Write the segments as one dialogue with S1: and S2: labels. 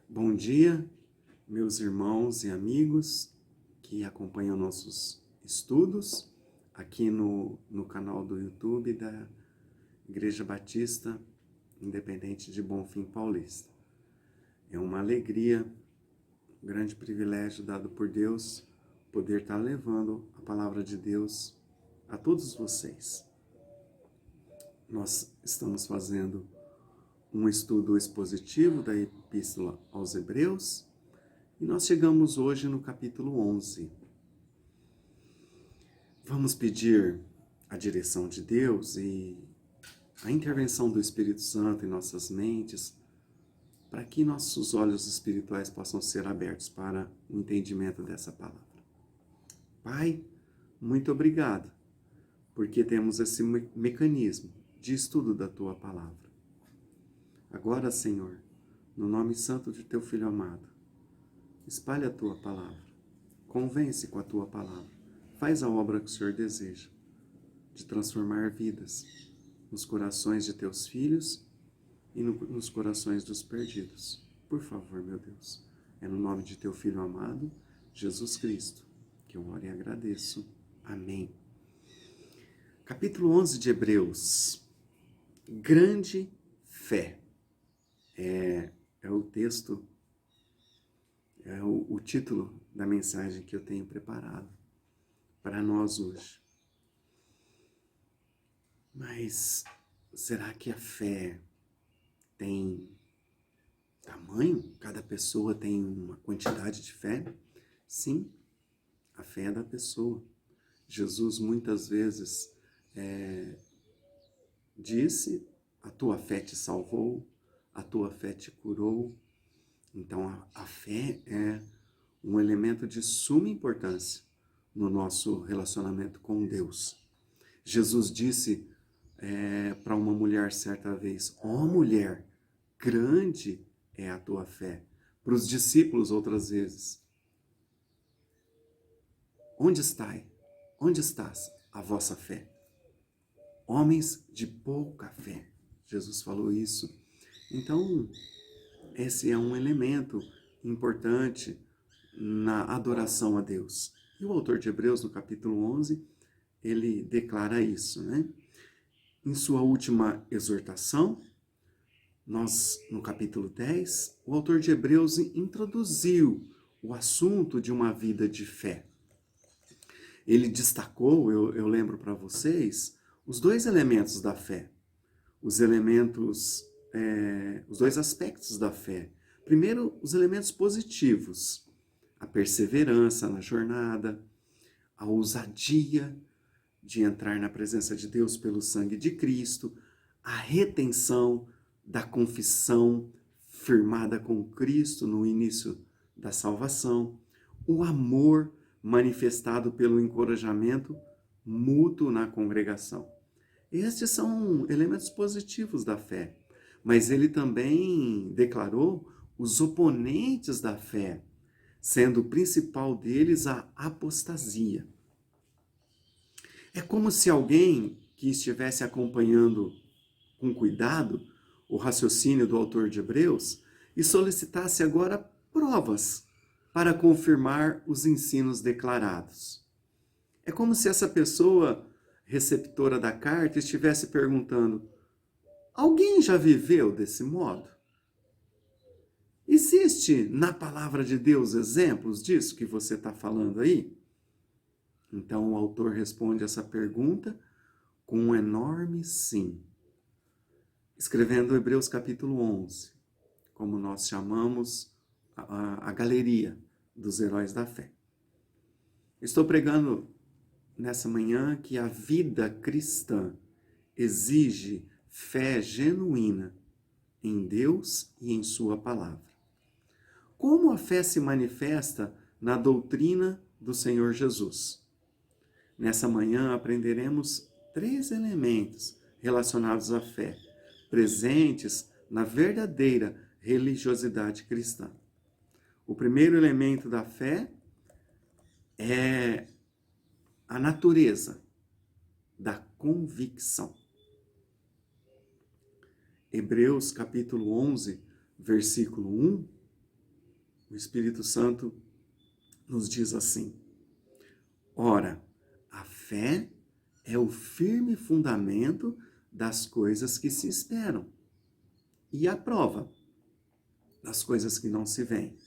S1: Bom dia, meus irmãos e amigos que acompanham nossos estudos aqui no canal do YouTube da Igreja Batista Independente de Bonfim Paulista. É uma alegria, um grande privilégio dado por Deus poder estar levando a palavra de Deus a todos vocês. Nós estamos fazendo um estudo expositivo da Epístola aos Hebreus, e nós chegamos hoje no capítulo 11. Vamos pedir a direção de Deus e a intervenção do Espírito Santo em nossas mentes, para que nossos olhos espirituais possam ser abertos para o entendimento dessa palavra. Pai, muito obrigado, porque temos esse mecanismo de estudo da Tua palavra. Agora, Senhor, no nome santo de Teu Filho amado, espalha a Tua palavra, convence com a Tua palavra, faz a obra que o Senhor deseja, de transformar vidas nos corações de Teus filhos e nos corações dos perdidos. Por favor, meu Deus, é no nome de Teu Filho amado, Jesus Cristo, que eu oro e agradeço. Amém. Capítulo 11 de Hebreus. Grande fé. É o texto, é o título da mensagem que eu tenho preparado para nós hoje. Mas será que a fé tem tamanho? Cada pessoa tem uma quantidade de fé? Sim, a fé é da pessoa. Jesus muitas vezes disse: a tua fé te salvou, a tua fé te curou. Então a fé é um elemento de suma importância no nosso relacionamento com Deus. Jesus disse para uma mulher certa vez: ó mulher, grande é a tua fé. Para os discípulos outras vezes: onde estás a vossa fé? Homens de pouca fé. Jesus falou isso. Então, esse é um elemento importante na adoração a Deus. E o autor de Hebreus, no capítulo 11, ele declara isso, né? Em sua última exortação, no capítulo 10, o autor de Hebreus introduziu o assunto de uma vida de fé. Ele destacou, eu lembro para vocês, os dois elementos da fé. Os dois aspectos da fé. Primeiro, os elementos positivos. A perseverança na jornada, a ousadia de entrar na presença de Deus pelo sangue de Cristo, a retenção da confissão firmada com Cristo no início da salvação, o amor manifestado pelo encorajamento mútuo na congregação. Estes são elementos positivos da fé, mas ele também declarou os oponentes da fé, sendo o principal deles a apostasia. É como se alguém que estivesse acompanhando com cuidado o raciocínio do autor de Hebreus e solicitasse agora provas para confirmar os ensinos declarados. É como se essa pessoa receptora da carta estivesse perguntando: alguém já viveu desse modo? Existe na palavra de Deus exemplos disso que você está falando aí? Então o autor responde essa pergunta com um enorme sim. Escrevendo Hebreus capítulo 11, como nós chamamos a galeria dos heróis da fé. Estou pregando nessa manhã que a vida cristã exige fé genuína em Deus e em sua palavra. Como a fé se manifesta na doutrina do Senhor Jesus? Nessa manhã aprenderemos 3 elementos relacionados à fé, presentes na verdadeira religiosidade cristã. O primeiro elemento da fé é a natureza da convicção. Hebreus capítulo 11, versículo 1, o Espírito Santo nos diz assim: ora, a fé é o firme fundamento das coisas que se esperam e a prova das coisas que não se veem.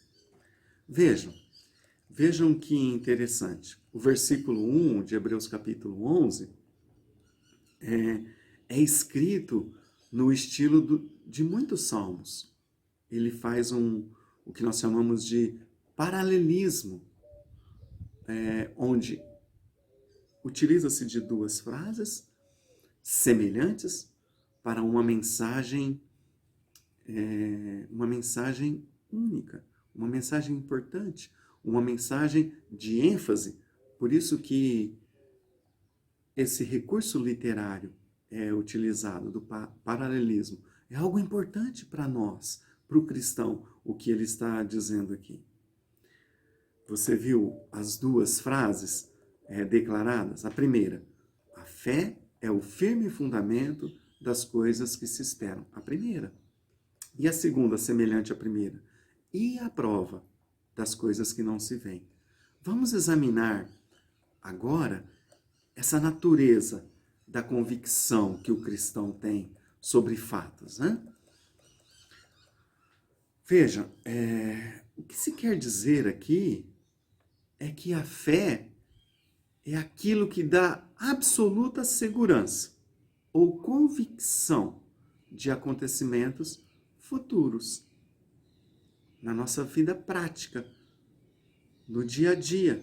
S1: Vejam que interessante. O versículo 1 de Hebreus capítulo 11 é escrito no estilo de muitos salmos. Ele faz o que nós chamamos de paralelismo, onde utiliza-se de duas frases semelhantes para uma mensagem única, uma mensagem importante, uma mensagem de ênfase. Por isso que esse recurso literário é utilizado, do paralelismo. É algo importante para nós, para o cristão, o que ele está dizendo aqui. Você viu as duas frases declaradas? A primeira, a fé é o firme fundamento das coisas que se esperam. A primeira. E a segunda, semelhante à primeira. E a prova das coisas que não se veem. Vamos examinar agora essa natureza da convicção que o cristão tem sobre fatos, né? Veja, o que se quer dizer aqui é que a fé é aquilo que dá absoluta segurança ou convicção de acontecimentos futuros na nossa vida prática, no dia a dia.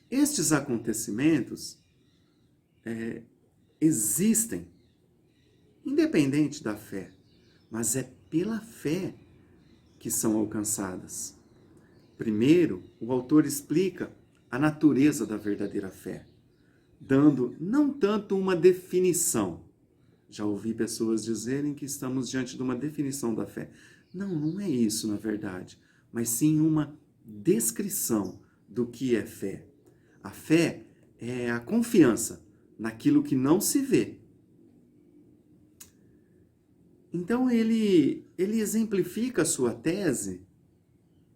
S1: Estes acontecimentos existem, independente da fé, mas é pela fé que são alcançadas. Primeiro, o autor explica a natureza da verdadeira fé, dando não tanto uma definição. Já ouvi pessoas dizerem que estamos diante de uma definição da fé. Não é isso, na verdade, mas sim uma descrição do que é fé. A fé é a confiança naquilo que não se vê. Então ele exemplifica a sua tese,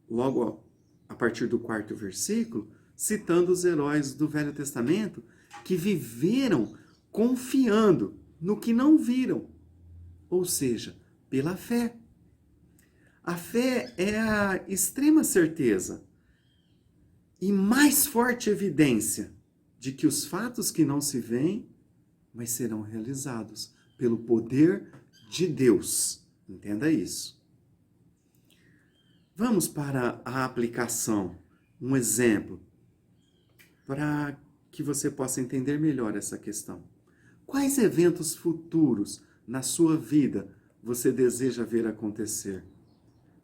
S1: logo a partir do 4º versículo, citando os heróis do Velho Testamento que viveram confiando no que não viram, ou seja, pela fé. A fé é a extrema certeza e mais forte evidência de que os fatos que não se veem, mas serão realizados pelo poder de Deus. Entenda isso. Vamos para a aplicação, um exemplo, para que você possa entender melhor essa questão. Quais eventos futuros na sua vida você deseja ver acontecer?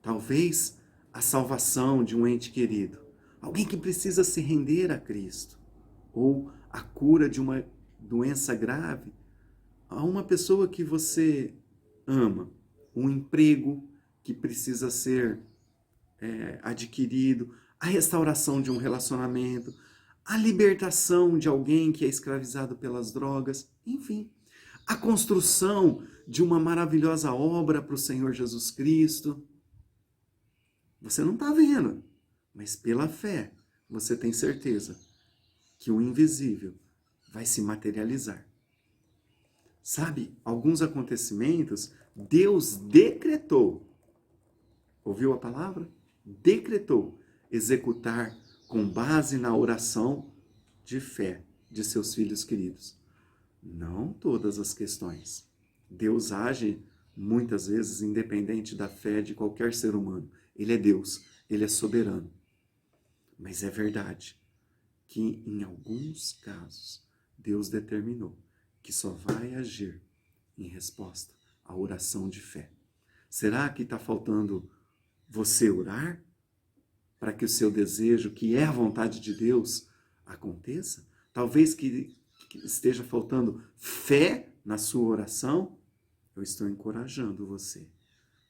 S1: Talvez a salvação de um ente querido, alguém que precisa se render a Cristo, ou a cura de uma doença grave a uma pessoa que você ama, um emprego que precisa ser adquirido, a restauração de um relacionamento, a libertação de alguém que é escravizado pelas drogas, enfim, a construção de uma maravilhosa obra para o Senhor Jesus Cristo. Você não está vendo, mas pela fé você tem certeza que o invisível vai se materializar. Sabe, alguns acontecimentos Deus decretou, ouviu a palavra? Decretou executar com base na oração de fé de seus filhos queridos. Não todas as questões. Deus age muitas vezes independente da fé de qualquer ser humano. Ele é Deus, ele é soberano. Mas é verdade que em alguns casos Deus determinou que só vai agir em resposta à oração de fé. Será que está faltando você orar para que o seu desejo, que é a vontade de Deus, aconteça? Talvez que esteja faltando fé na sua oração. Eu estou encorajando você,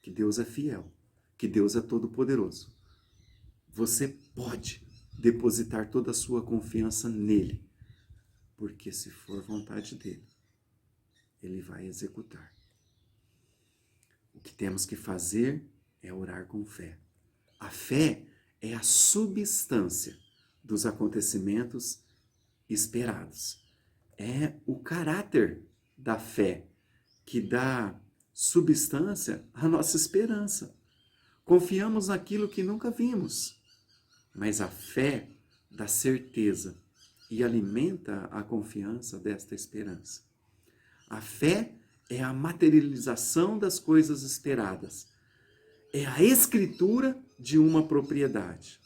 S1: que Deus é fiel, que Deus é todo-poderoso. Você pode depositar toda a sua confiança nele. porque se for vontade dele, ele vai executar. O que temos que fazer é orar com fé. A fé é a substância dos acontecimentos esperados. É o caráter da fé que dá substância à nossa esperança. Confiamos naquilo que nunca vimos, mas a fé dá certeza e alimenta a confiança desta esperança. A fé é a materialização das coisas esperadas. É a escritura de uma propriedade.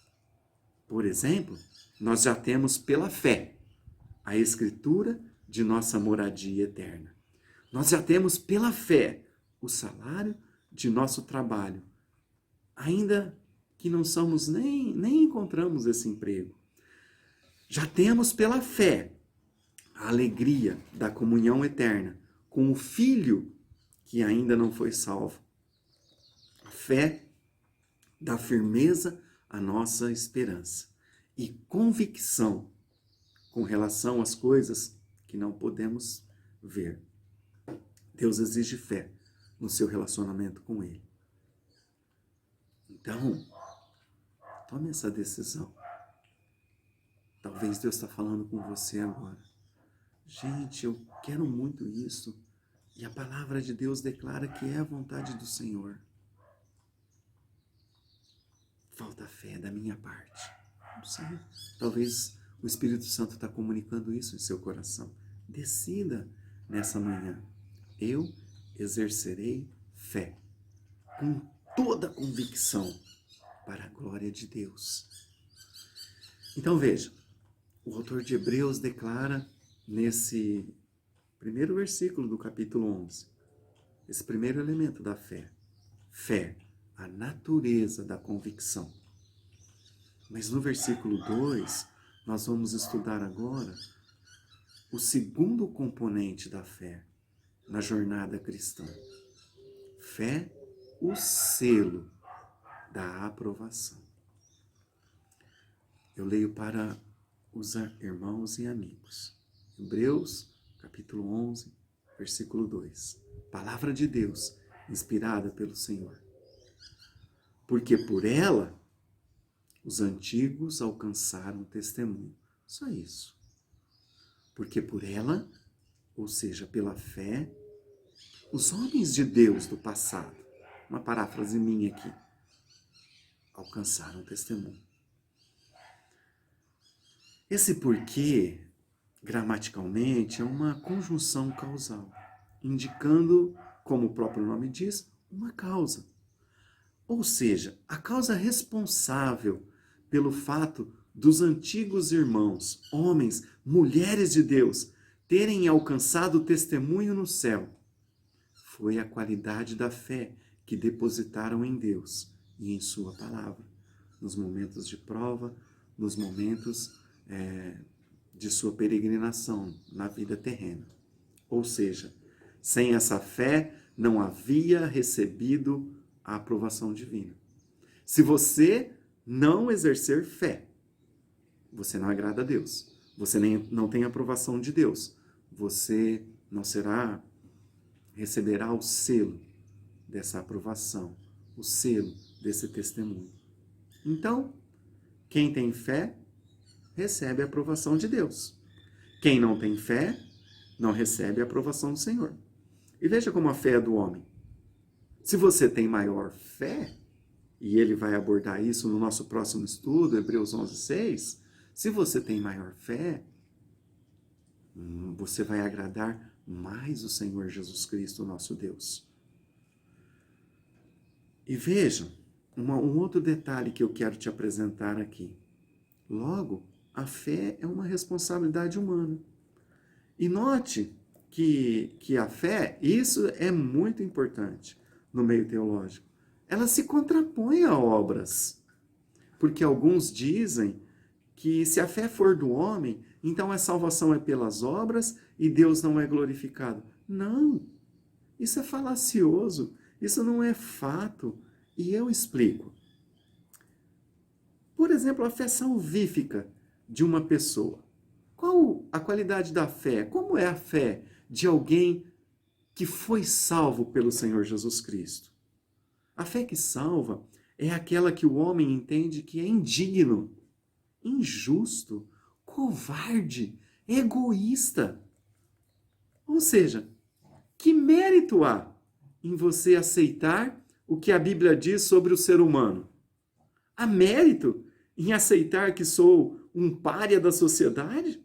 S1: Por exemplo, nós já temos pela fé a escritura de nossa moradia eterna. Nós já temos pela fé o salário de nosso trabalho, ainda que não somos nem encontramos esse emprego. Já temos pela fé a alegria da comunhão eterna com o Filho que ainda não foi salvo. A fé dá firmeza à nossa esperança e convicção com relação às coisas que não podemos ver. Deus exige fé no seu relacionamento com Ele. Então, tome essa decisão. Talvez Deus está falando com você agora. Gente, eu quero muito isso. E a palavra de Deus declara que é a vontade do Senhor. Falta fé da minha parte. Não sei. Talvez o Espírito Santo está comunicando isso em seu coração. Decida nessa manhã. Eu exercerei fé com toda a convicção para a glória de Deus. Então veja, o autor de Hebreus declara nesse primeiro versículo do capítulo 11, esse primeiro elemento da fé. Fé, a natureza da convicção. Mas no versículo 2, nós vamos estudar agora o segundo componente da fé na jornada cristã. Fé, o selo da aprovação. Eu leio para os irmãos e amigos. Hebreus, capítulo 11, versículo 2. Palavra de Deus, inspirada pelo Senhor. Porque por ela os antigos alcançaram testemunho. Só isso. Porque por ela, ou seja, pela fé, os homens de Deus do passado, uma paráfrase minha aqui, alcançaram testemunho. Esse porquê, gramaticalmente, é uma conjunção causal, indicando, como o próprio nome diz, uma causa. Ou seja, a causa responsável pelo fato dos antigos irmãos, homens, mulheres de Deus, terem alcançado o testemunho no céu, foi a qualidade da fé que depositaram em Deus e em sua palavra, nos momentos de prova, nos momentos de sua peregrinação na vida terrena. Ou seja, sem essa fé não havia recebido a aprovação divina. Se você não exercer fé, você não agrada a Deus. Você não tem aprovação de Deus. Você não receberá o selo dessa aprovação, o selo desse testemunho. Então, quem tem fé, recebe a aprovação de Deus. Quem não tem fé, não recebe a aprovação do Senhor. E veja como a fé é do homem. Se você tem maior fé, e ele vai abordar isso no nosso próximo estudo, Hebreus 11:6, se você tem maior fé, você vai agradar mais o Senhor Jesus Cristo, nosso Deus. E vejam, um outro detalhe que eu quero te apresentar aqui. Logo, a fé é uma responsabilidade humana. E note que a fé, isso é muito importante no meio teológico, ela se contrapõe a obras. Porque alguns dizem que se a fé for do homem, então a salvação é pelas obras e Deus não é glorificado. Não, isso é falacioso, isso não é fato. E eu explico. Por exemplo, a fé salvífica de uma pessoa. Qual a qualidade da fé? Como é a fé de alguém que foi salvo pelo Senhor Jesus Cristo? A fé que salva é aquela que o homem entende que é indigno, injusto, covarde, egoísta. Ou seja, que mérito há em você aceitar o que a Bíblia diz sobre o ser humano? Há mérito em aceitar que sou um pária da sociedade?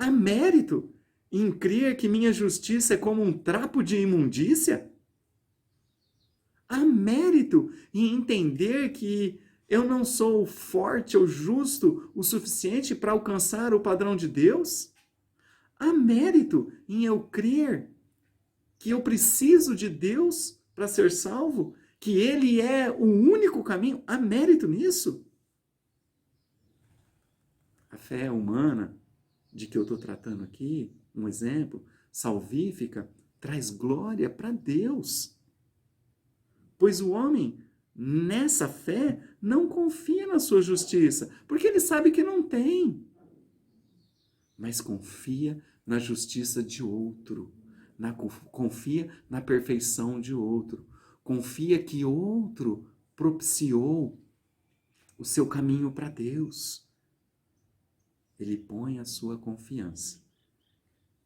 S1: Há mérito em crer que minha justiça é como um trapo de imundícia? Há mérito em entender que eu não sou forte ou justo o suficiente para alcançar o padrão de Deus? Há mérito em eu crer que eu preciso de Deus para ser salvo? Que Ele é o único caminho? Há mérito nisso? A fé humana de que eu estou tratando aqui, um exemplo, salvífica, traz glória para Deus. Pois o homem, nessa fé, não confia na sua justiça, porque ele sabe que não tem. Mas confia na justiça de outro, confia na perfeição de outro, confia que outro propiciou o seu caminho para Deus. Ele põe a sua confiança,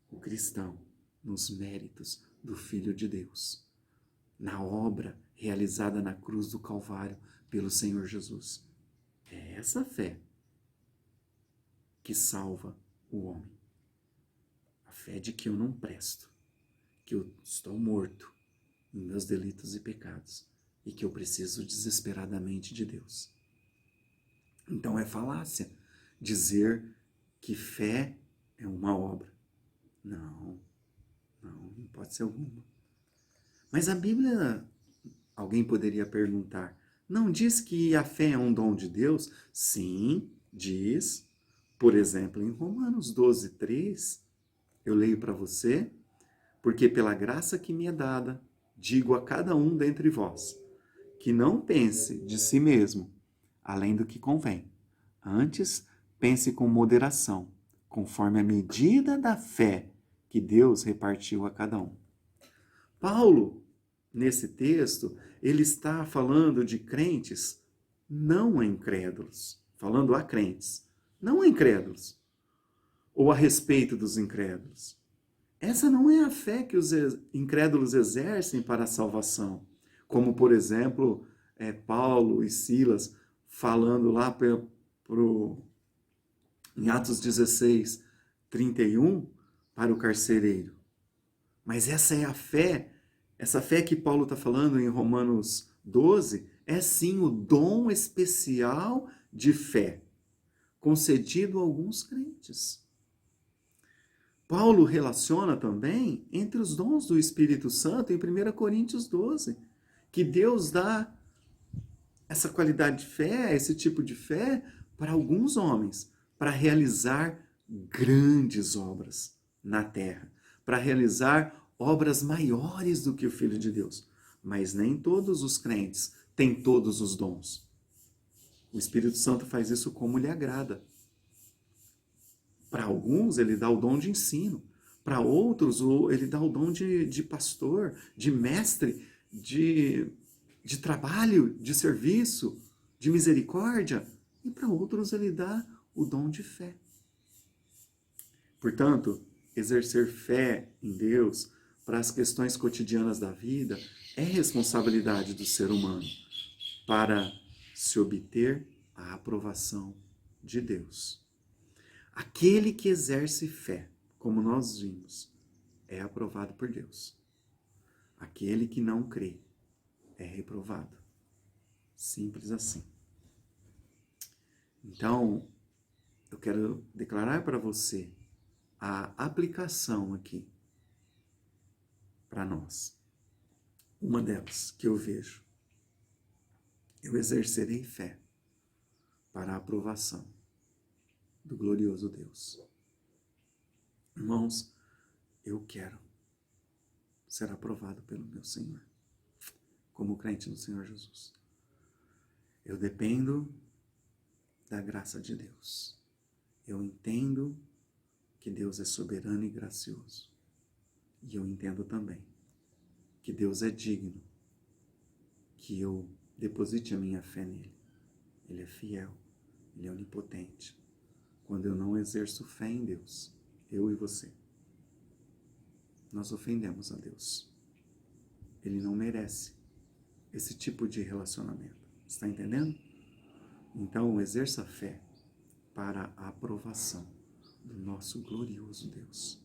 S1: o cristão, nos méritos do Filho de Deus, na obra realizada na cruz do Calvário pelo Senhor Jesus. É essa fé que salva o homem. A fé de que eu não presto, que eu estou morto em meus delitos e pecados e que eu preciso desesperadamente de Deus. Então é falácia dizer que fé é uma obra. Não pode ser alguma. Mas a Bíblia, alguém poderia perguntar, não diz que a fé é um dom de Deus? Sim, diz. Por exemplo, em Romanos 12, 3, eu leio para você, porque pela graça que me é dada, digo a cada um dentre vós, que não pense de si mesmo, além do que convém. Antes, pense com moderação, conforme a medida da fé que Deus repartiu a cada um. Paulo, nesse texto, ele está falando de crentes não incrédulos, falando a crentes, não a incrédulos, ou a respeito dos incrédulos. Essa não é a fé que os incrédulos exercem para a salvação, como, por exemplo, Paulo e Silas falando lá em Atos 16, 31, para o carcereiro. Mas essa é a fé, essa fé que Paulo está falando em Romanos 12, é sim o dom especial de fé, concedido a alguns crentes. Paulo relaciona também entre os dons do Espírito Santo em 1 Coríntios 12, que Deus dá essa qualidade de fé, esse tipo de fé, para alguns homens, para realizar grandes obras na terra, para realizar obras maiores do que o Filho de Deus. Mas nem todos os crentes têm todos os dons. O Espírito Santo faz isso como lhe agrada. Para alguns, ele dá o dom de ensino. Para outros, ele dá o dom de pastor, de mestre, de trabalho, de serviço, de misericórdia. E para outros, ele dá o dom de fé. Portanto, exercer fé em Deus para as questões cotidianas da vida é responsabilidade do ser humano para se obter a aprovação de Deus. Aquele que exerce fé, como nós vimos, é aprovado por Deus. Aquele que não crê é reprovado. Simples assim. Então, eu quero declarar para você a aplicação aqui para nós. Uma delas que eu vejo. Eu exercerei fé para a aprovação do glorioso Deus. Irmãos, eu quero ser aprovado pelo meu Senhor, como crente no Senhor Jesus. Eu dependo da graça de Deus. Eu entendo que Deus é soberano e gracioso. E eu entendo também que Deus é digno, que eu deposite a minha fé nele. Ele é fiel, ele é onipotente. Quando eu não exerço fé em Deus, eu e você, nós ofendemos a Deus. Ele não merece esse tipo de relacionamento. Está entendendo? Então, exerça fé para a aprovação do nosso glorioso Deus.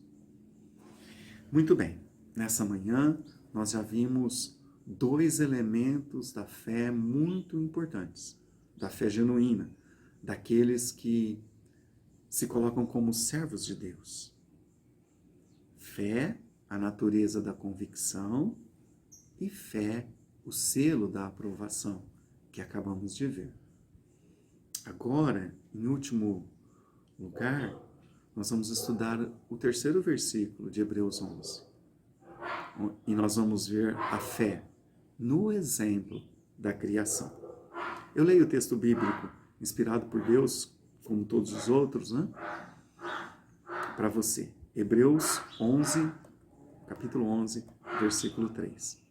S1: Muito bem, nessa manhã nós já vimos 2 elementos da fé muito importantes, da fé genuína, daqueles que se colocam como servos de Deus. Fé, a natureza da convicção, e fé, o selo da aprovação, que acabamos de ver. Agora, em último lugar, nós vamos estudar o 3º versículo de Hebreus 11. E nós vamos ver a fé no exemplo da criação. Eu leio o texto bíblico inspirado por Deus, como todos os outros, né? Para você. Hebreus 11, capítulo 11, versículo 3.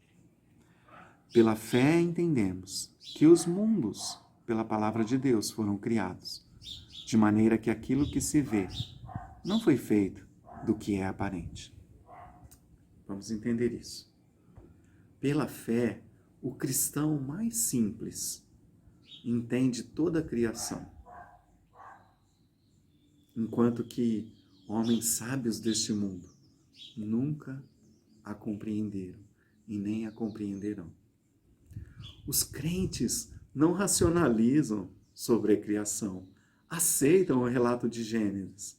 S1: Pela fé entendemos que os mundos, pela palavra de Deus, foram criados, de maneira que aquilo que se vê não foi feito do que é aparente. Vamos entender isso. Pela fé, o cristão mais simples entende toda a criação, enquanto que homens sábios deste mundo nunca a compreenderam e nem a compreenderão. Os crentes não racionalizam sobre a criação, aceitam o relato de Gênesis.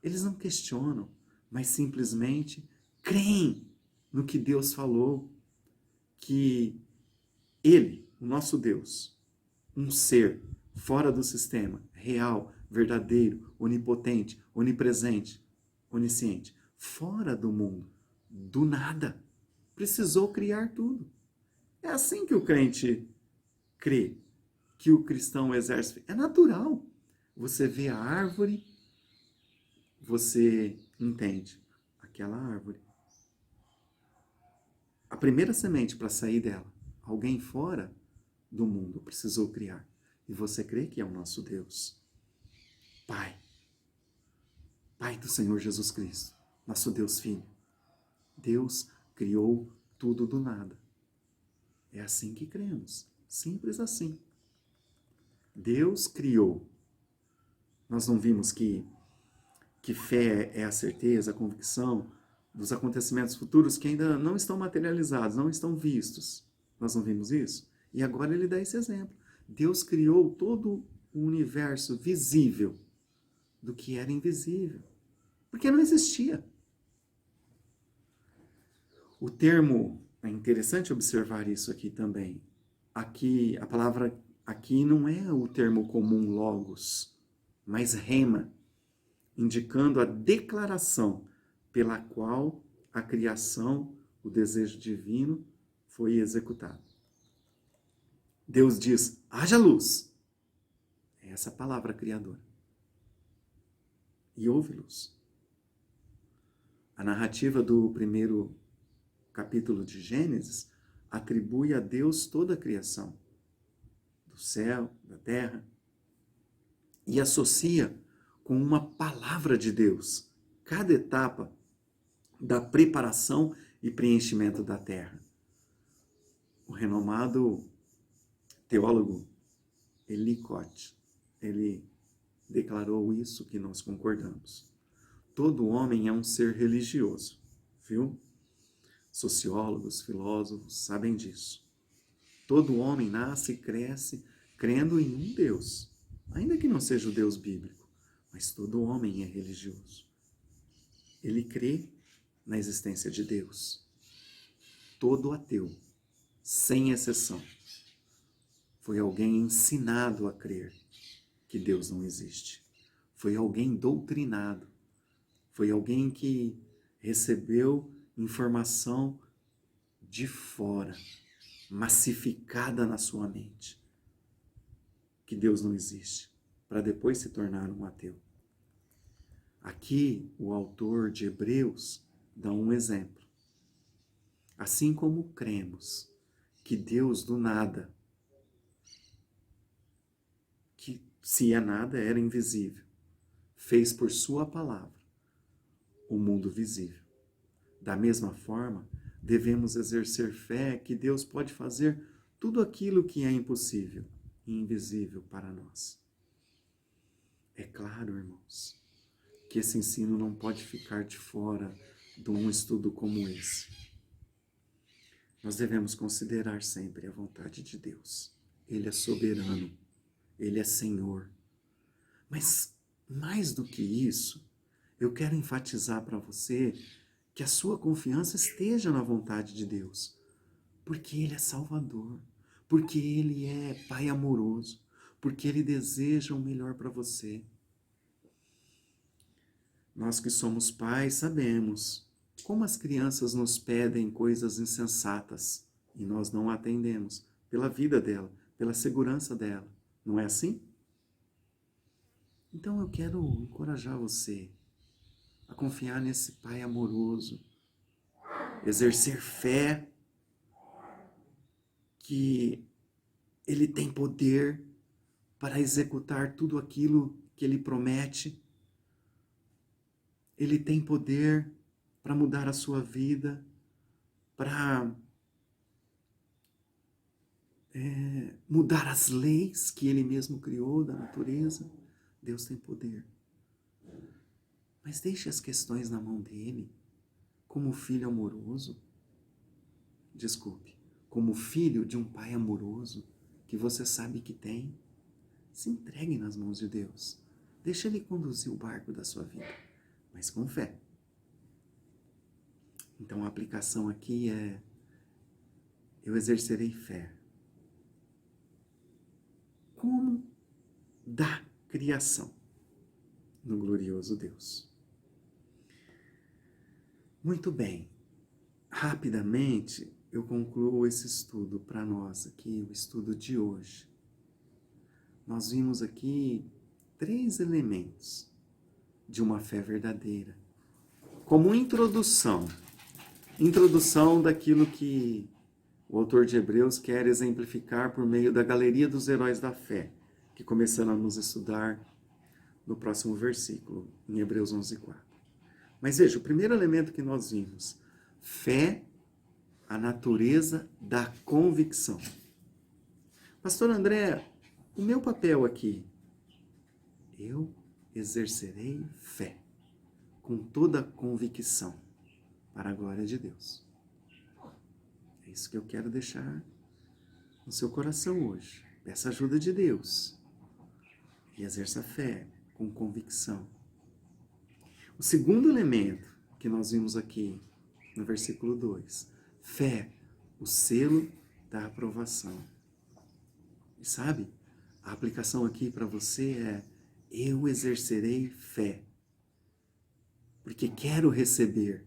S1: Eles não questionam, mas simplesmente creem no que Deus falou, que Ele, o nosso Deus, um ser fora do sistema, real, verdadeiro, onipotente, onipresente, onisciente, fora do mundo, do nada, precisou criar tudo. É assim que o crente crê, que o cristão exerce. É natural. Você vê a árvore, você entende aquela árvore. A primeira semente para sair dela, alguém fora do mundo precisou criar. E você crê que é o nosso Deus. Pai. Pai do Senhor Jesus Cristo, nosso Deus Filho. Deus criou tudo do nada. É assim que cremos. Simples assim. Deus criou. Nós não vimos que fé é a certeza, a convicção dos acontecimentos futuros que ainda não estão materializados, não estão vistos. Nós não vimos isso? E agora ele dá esse exemplo. Deus criou todo o universo visível do que era invisível, porque não existia. O termo, é interessante observar isso aqui também. Aqui, a palavra aqui não é o termo comum logos, mas rema, indicando a declaração pela qual a criação, o desejo divino, foi executado. Deus diz, haja luz. É essa palavra criadora. E houve luz. A narrativa do 1º capítulo de Gênesis atribui a Deus toda a criação, do céu, da terra, e associa com uma palavra de Deus cada etapa da preparação e preenchimento da terra. O renomado teólogo Ellicott, ele declarou isso que nós concordamos. Todo homem é um ser religioso, viu? Sociólogos, filósofos sabem disso. Todo homem nasce e cresce crendo em um Deus, ainda que não seja o Deus bíblico, mas todo homem é religioso. Ele crê na existência de Deus. Todo ateu, sem exceção, foi alguém ensinado a crer que Deus não existe. Foi alguém doutrinado. Foi alguém que recebeu informação de fora, massificada na sua mente, que Deus não existe, para depois se tornar um ateu. Aqui, o autor de Hebreus dá um exemplo. Assim como cremos que Deus do nada, que se é nada era invisível, fez por sua palavra o mundo visível. Da mesma forma, devemos exercer fé que Deus pode fazer tudo aquilo que é impossível e invisível para nós. É claro, irmãos, que esse ensino não pode ficar de fora de um estudo como esse. Nós devemos considerar sempre a vontade de Deus. Ele é soberano, Ele é Senhor. Mas, mais do que isso, eu quero enfatizar para você que a sua confiança esteja na vontade de Deus, porque Ele é Salvador, porque Ele é Pai amoroso, porque Ele deseja o melhor para você. Nós que somos pais sabemos como as crianças nos pedem coisas insensatas e nós não atendemos pela vida dela, pela segurança dela. Não é assim? Então eu quero encorajar você a confiar nesse Pai amoroso, exercer fé que Ele tem poder para executar tudo aquilo que Ele promete. Ele tem poder para mudar a sua vida, para mudar as leis que Ele mesmo criou da natureza. Deus tem poder. Mas deixe as questões na mão dele, como filho amoroso. Desculpe, como filho de um pai amoroso que você sabe que tem. Se entregue nas mãos de Deus. Deixe Ele conduzir o barco da sua vida, mas com fé. Então a aplicação aqui é: eu exercerei fé. Como da criação no glorioso Deus. Muito bem. Rapidamente eu concluo esse estudo para nós aqui, o estudo de hoje. Nós vimos aqui 3 elementos de uma fé verdadeira, como introdução daquilo que o autor de Hebreus quer exemplificar por meio da galeria dos heróis da fé, que começaremos a estudar no próximo versículo, em Hebreus 11:4. Mas veja, o primeiro elemento que nós vimos, fé, a natureza da convicção. Pastor André, o meu papel aqui, eu exercerei fé, com toda convicção, para a glória de Deus. É isso que eu quero deixar no seu coração hoje. Peça ajuda de Deus e exerça fé com convicção. O segundo elemento que nós vimos aqui no versículo 2, fé, o selo da aprovação. E sabe, a aplicação aqui para você é: eu exercerei fé, porque quero receber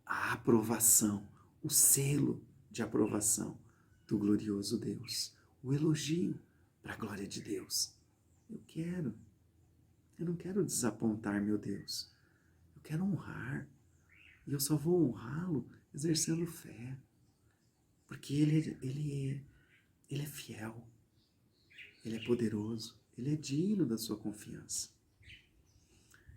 S1: a aprovação, o selo de aprovação do glorioso Deus, o elogio para a glória de Deus. Eu não quero desapontar meu Deus, eu quero honrar, e eu só vou honrá-lo exercendo fé, porque Ele é fiel, Ele é poderoso, Ele é digno da sua confiança.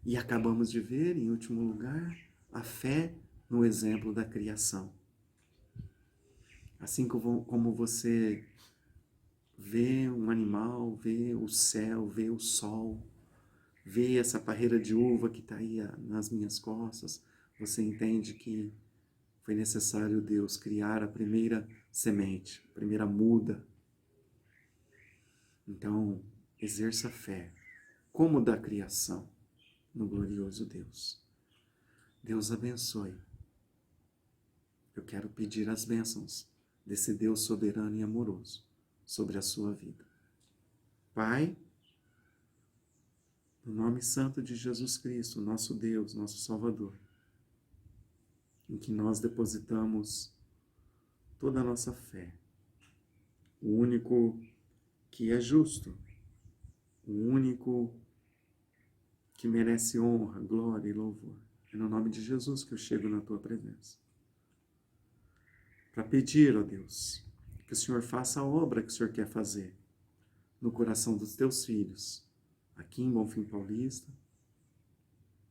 S1: E acabamos de ver, em último lugar, a fé no exemplo da criação. Assim como você vê um animal, vê o céu, vê o sol, vê essa parreira de uva que está aí nas minhas costas, você entende que foi necessário Deus criar a primeira semente, a primeira muda. Então, exerça fé, como da criação, no glorioso Deus. Deus abençoe. Eu quero pedir as bênçãos desse Deus soberano e amoroso sobre a sua vida. Pai, no nome santo de Jesus Cristo, nosso Deus, nosso Salvador, em que nós depositamos toda a nossa fé, o único que é justo, o único que merece honra, glória e louvor. É no nome de Jesus que eu chego na tua presença. Para pedir, ó Deus, que o Senhor faça a obra que o Senhor quer fazer no coração dos teus filhos, aqui em Bonfim Paulista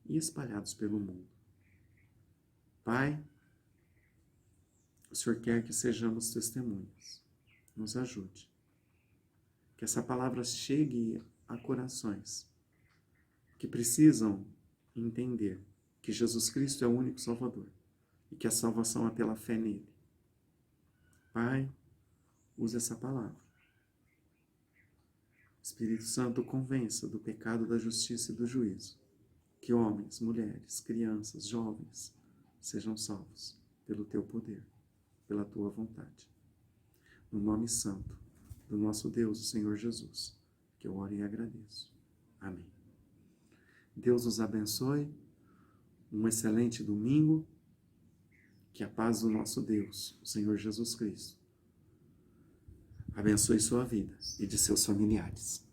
S1: e espalhados pelo mundo. Pai, o Senhor quer que sejamos testemunhas. Nos ajude. Que essa palavra chegue a corações que precisam entender que Jesus Cristo é o único Salvador e que a salvação é pela fé nele. Pai, use essa palavra. Espírito Santo, convença do pecado, da justiça e do juízo. Que homens, mulheres, crianças, jovens sejam salvos pelo teu poder, pela tua vontade. No nome santo do nosso Deus, o Senhor Jesus, que eu oro e agradeço. Amém. Deus os abençoe. Um excelente domingo. Que a paz do nosso Deus, o Senhor Jesus Cristo, abençoe sua vida e de seus familiares.